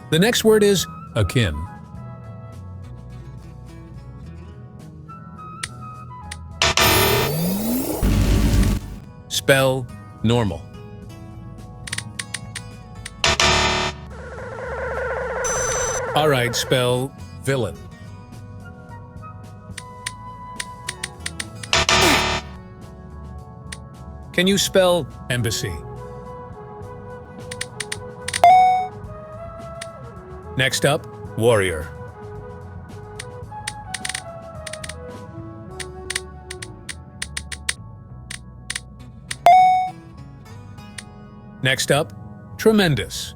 The next word is akin. Spell normal. All right, spell villain. Can you spell embassy? Next up, warrior. Next up, tremendous.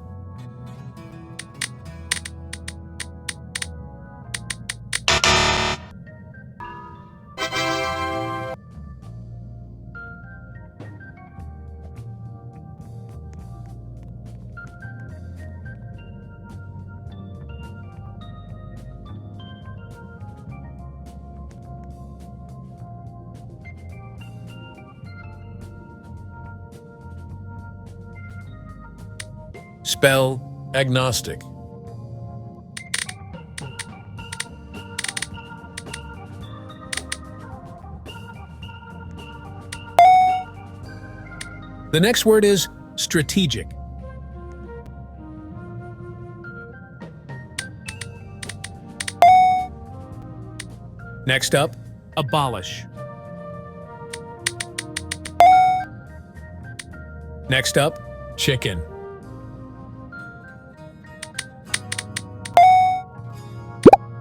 Spell agnostic. The next word is strategic. Next up, abolish. Next up, chicken.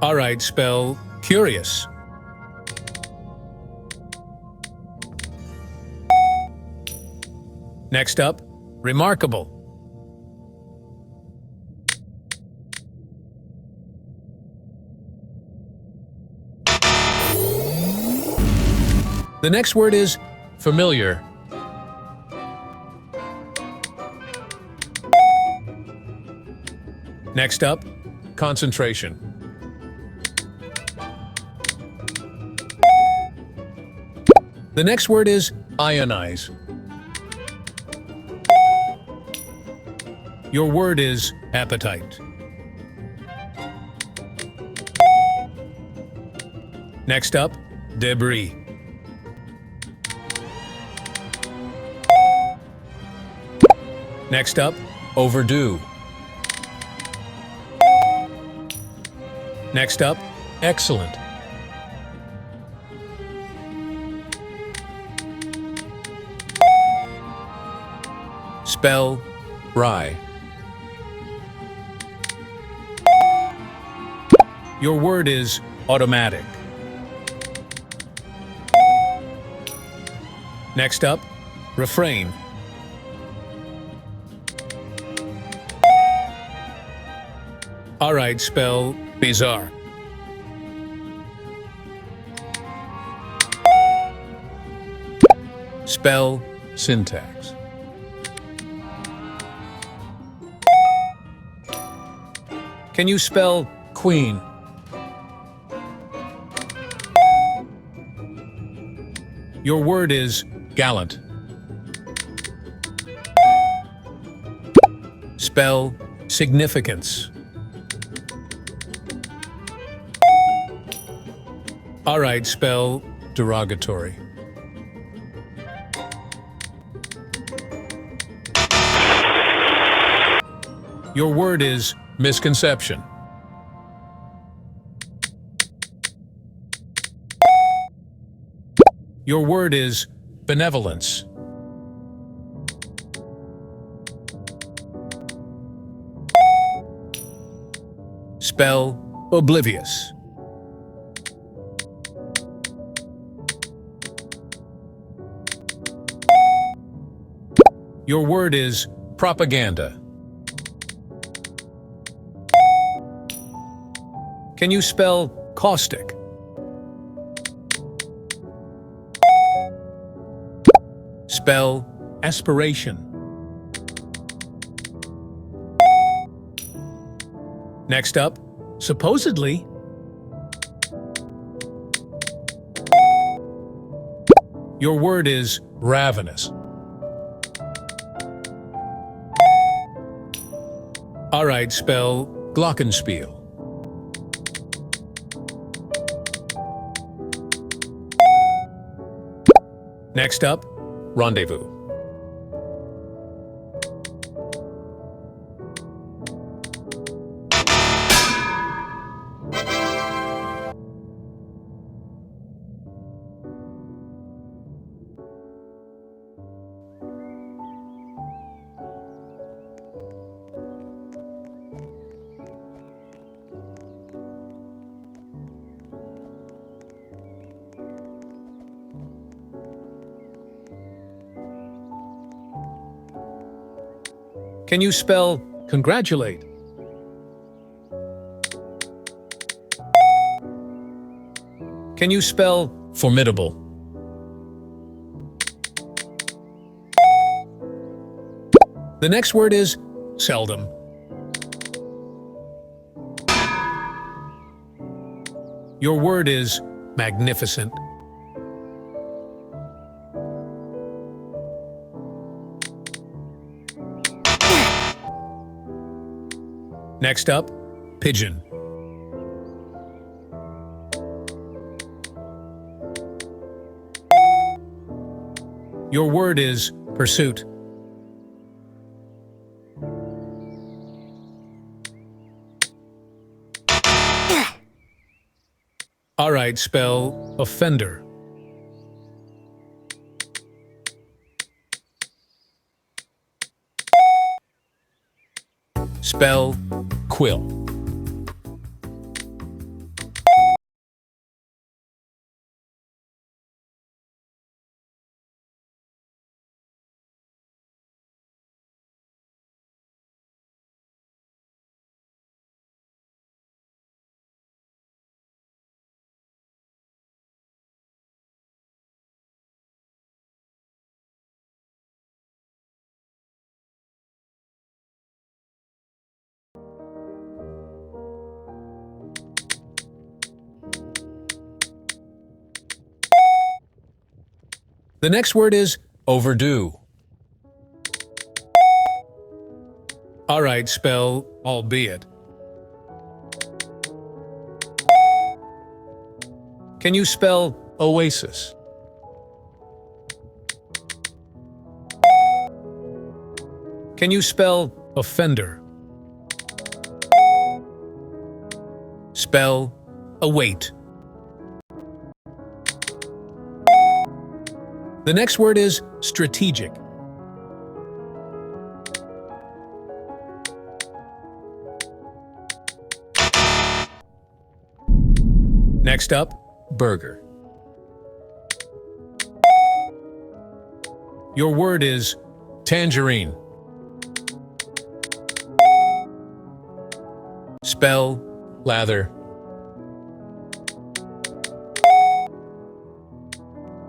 All right, spell curious. Next up, remarkable. The next word is familiar. Next up, concentration. The next word is ionize. Your word is appetite. Next up, debris. Next up, overdue. Next up, excellent. Spell rye. Your word is automatic. Next up, refrain. All right, spell bizarre. Spell syntax. Can you spell queen? Your word is gallant. Spell significance. All right, spell derogatory. Your word is misconception. Your word is benevolence. Spell oblivious. Your word is propaganda. Can you spell caustic? Spell aspiration. Next up, supposedly. Your word is ravenous. All right, spell glockenspiel. Next up, rendezvous. Can you spell congratulate? Can you spell formidable? The next word is seldom. Your word is magnificent. Next up, pigeon. Your word is pursuit. All right, spell offender. Spell quill. The next word is overdue. All right, spell albeit. Can you spell oasis? Can you spell offender? Spell await. The next word is strategic. Next up, burger. Your word is tangerine. Spell lather.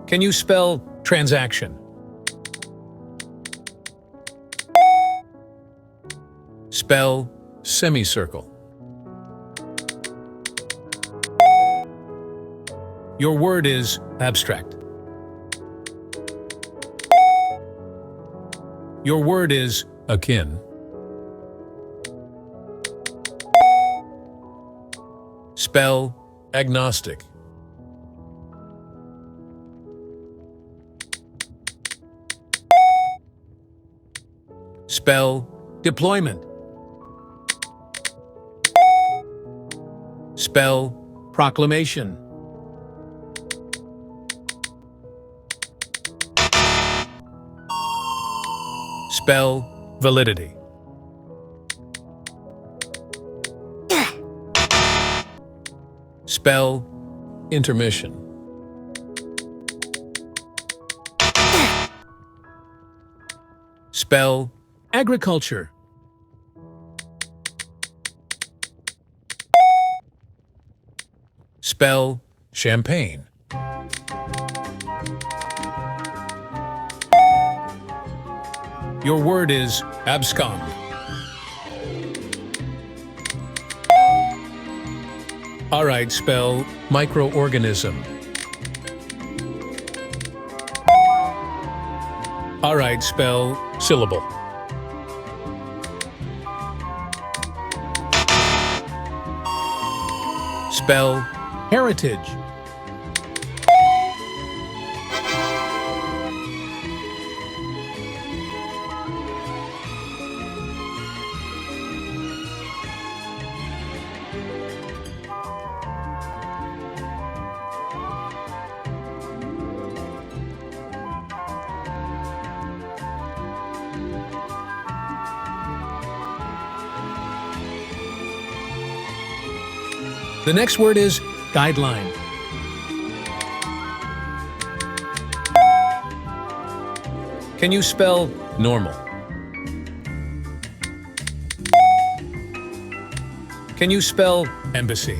Can you spell transaction? Spell semicircle. Your word is abstract. Your word is akin. Spell agnostic. Spell deployment. Spell proclamation. Spell validity. Spell intermission. Spell agriculture. Spell champagne. Your word is abscond. All right, spell microorganism. All right, spell syllable. Spell heritage. The next word is guideline. Can you spell normal? Can you spell embassy?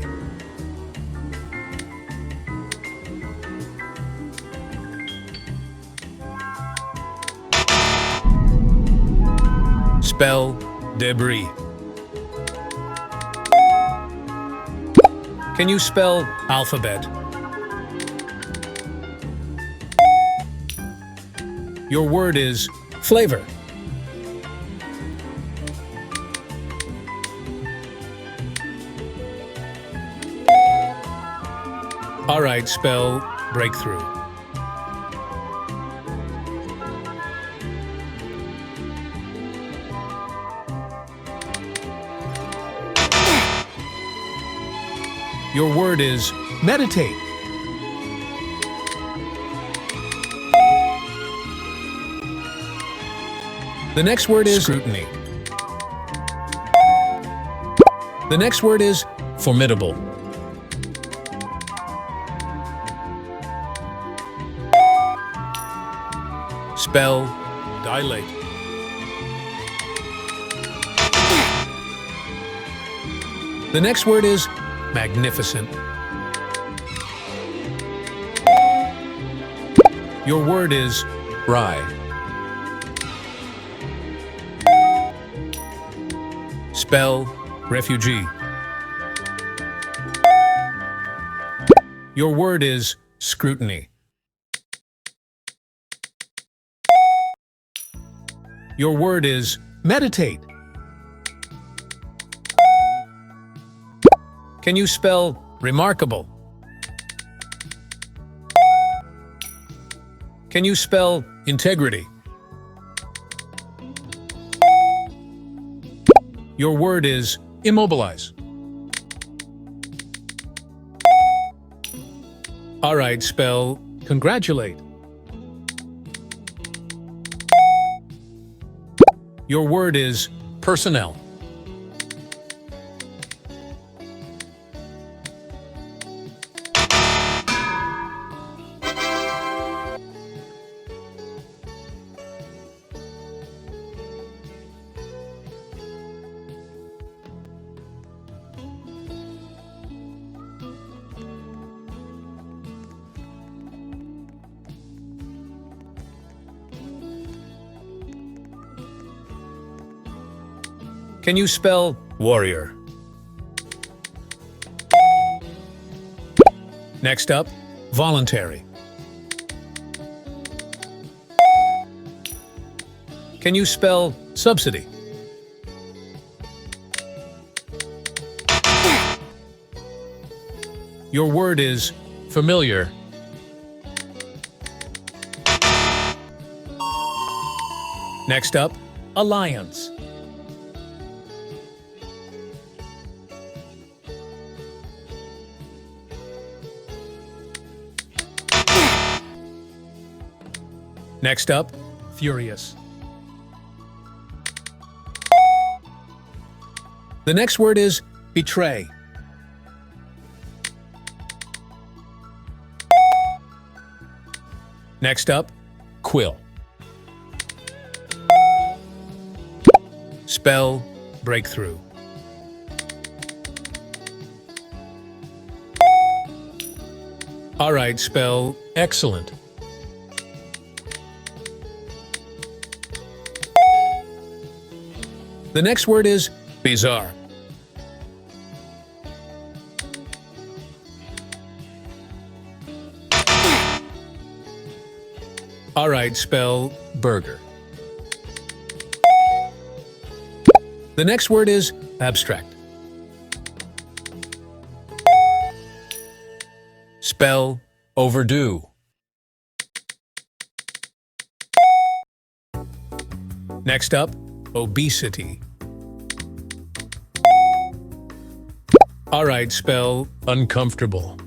Spell debris. Can you spell alphabet? Your word is flavor. All right, spell breakthrough. Your word is meditate. The next word is scrutiny. The next word is formidable. Spell dilate. The next word is magnificent. Your word is rye. Spell refugee. Your word is scrutiny. Your word is meditate. Can you spell remarkable? Can you spell integrity? Your word is immobilize. All right, spell congratulate. Your word is personnel. Can you spell warrior? Next up, voluntary. Can you spell subsidy? Your word is familiar. Next up, alliance. Next up, furious. The next word is betray. Next up, quill. Spell breakthrough. All right, spell excellent. The next word is bizarre. All right, spell burger. The next word is abstract. Spell overdue. Next up, obesity. All right, spell uncomfortable.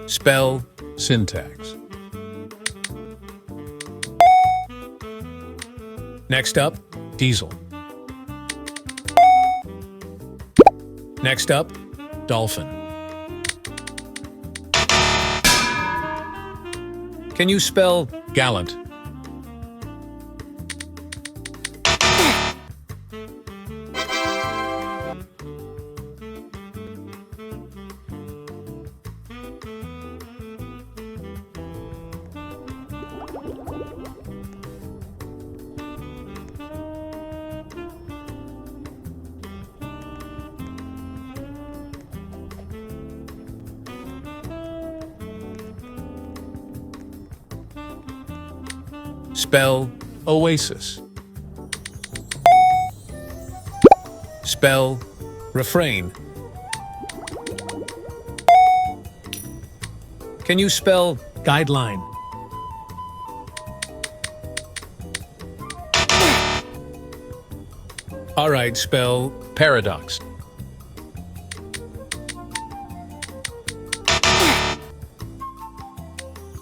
Spell syntax. Next up, diesel. Next up, dolphin. Can you spell gallant? Spell oasis. Spell refrain. Can you spell guideline? All right, spell paradox.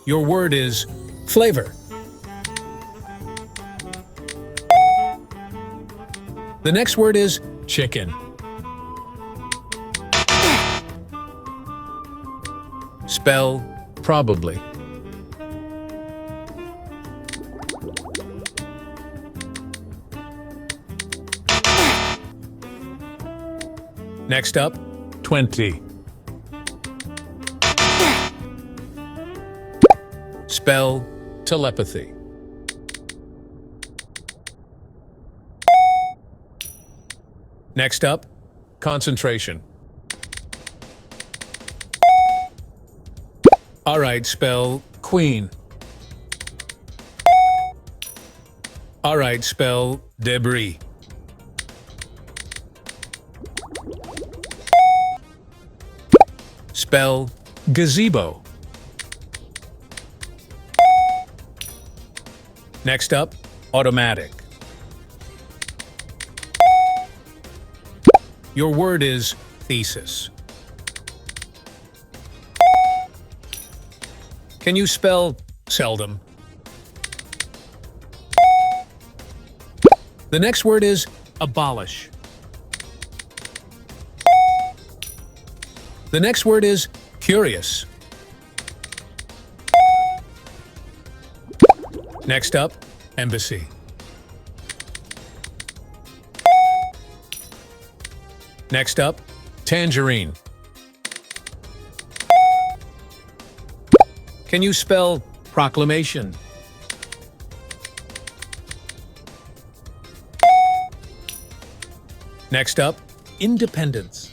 Your word is flavor. The next word is chicken. Spell probably. Next up, 20. Spell telepathy. Next up, concentration. All right, spell queen. All right, spell debris. Spell gazebo. Next up, automatic. Your word is thesis. Can you spell seldom? The next word is abolish. The next word is curious. Next up, embassy. Next up, tangerine. Can you spell proclamation? Next up, independence.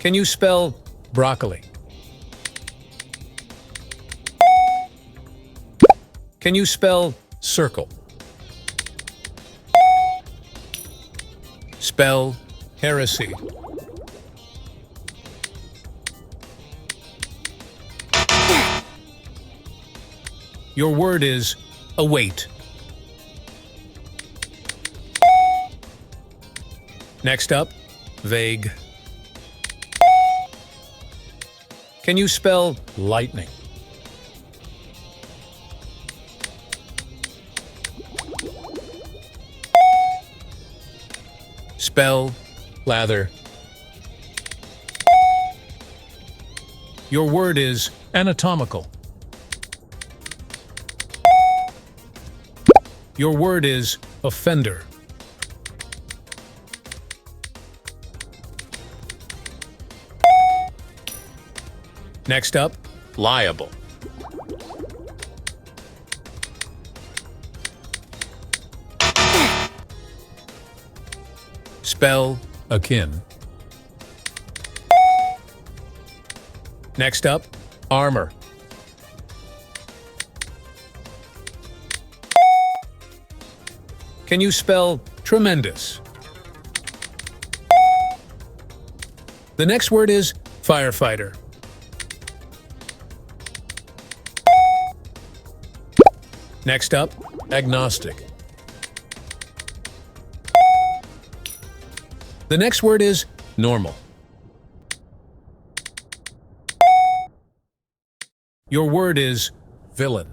Can you spell broccoli? Can you spell circle? Spell heresy. Your word is await. Next up, vague. Can you spell lightning? Spell lather. Your word is anatomical. Your word is offender. Next up, liable. Spell akin. Next up, armor. Can you spell tremendous? The next word is firefighter. Next up, agnostic. The next word is normal. Your word is villain.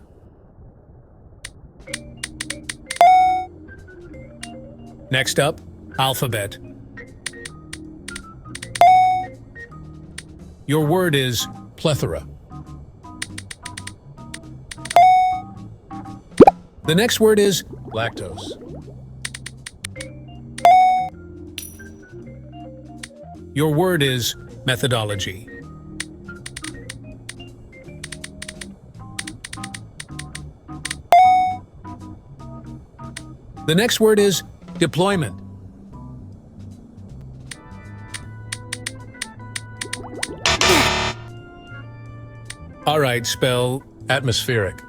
Next up, alphabet. Your word is plethora. The next word is lactose. Your word is methodology. The next word is deployment. All right, spell atmospheric.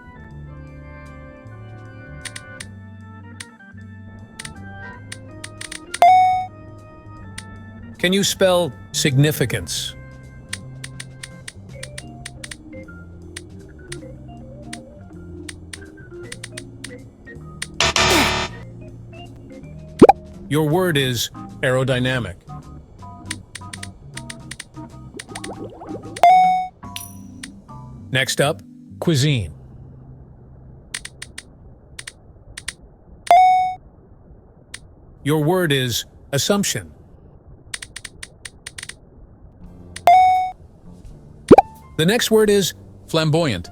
Can you spell significance? Your word is aerodynamic. Next up, cuisine. Your word is assumption. The next word is flamboyant.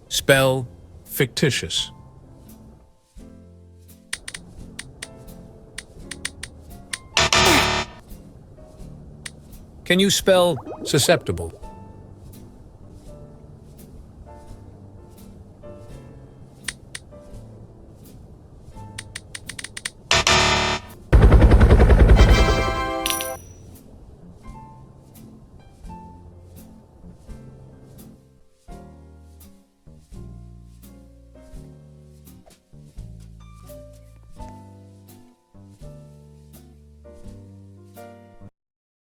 Spell fictitious. Can you spell susceptible?